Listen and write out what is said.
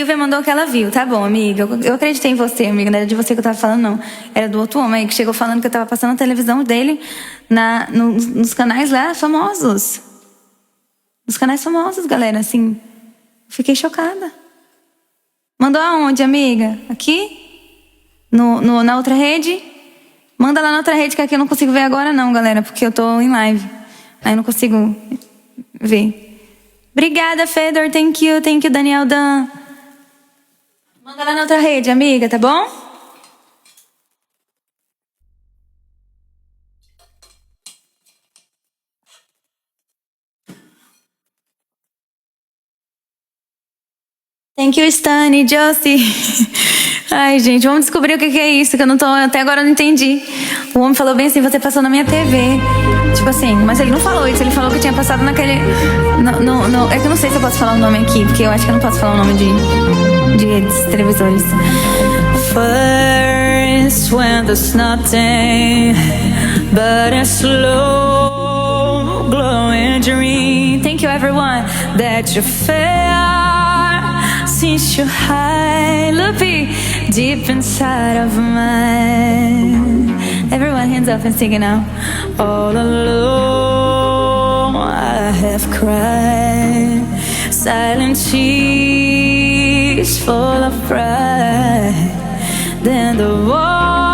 Silvia mandou que ela viu. Tá bom, amiga. Eu acreditei em você, amiga. Não era de você que eu tava falando, não. Era do outro homem que chegou falando que eu tava passando a televisão dele nos canais lá famosos. Nos canais famosos, galera, assim. Fiquei chocada. Mandou aonde, amiga? Aqui? Na outra rede? Manda lá na outra rede, que aqui eu não consigo ver agora não, galera. Porque eu tô em live. Aí eu não consigo ver. Obrigada, Fedor. Thank you, Daniel Dan. Manda lá na outra rede, amiga, tá bom? Thank you, Stani, Josie. Ai, gente, vamos descobrir o que é isso, que eu não tô... Até agora eu não entendi. O homem falou bem assim, você passou na minha TV. Tipo assim, mas ele não falou isso, ele falou que tinha passado naquele... É que eu não sei se eu posso falar o nome aqui, porque eu acho que eu não posso falar o nome de televisores. First when there's nothing but a slow glowing dream. Thank you, everyone, that you felt since your high be deep inside of mine. Everyone hands up and sing it now. All alone I have cried silent tears full of pride. Then the war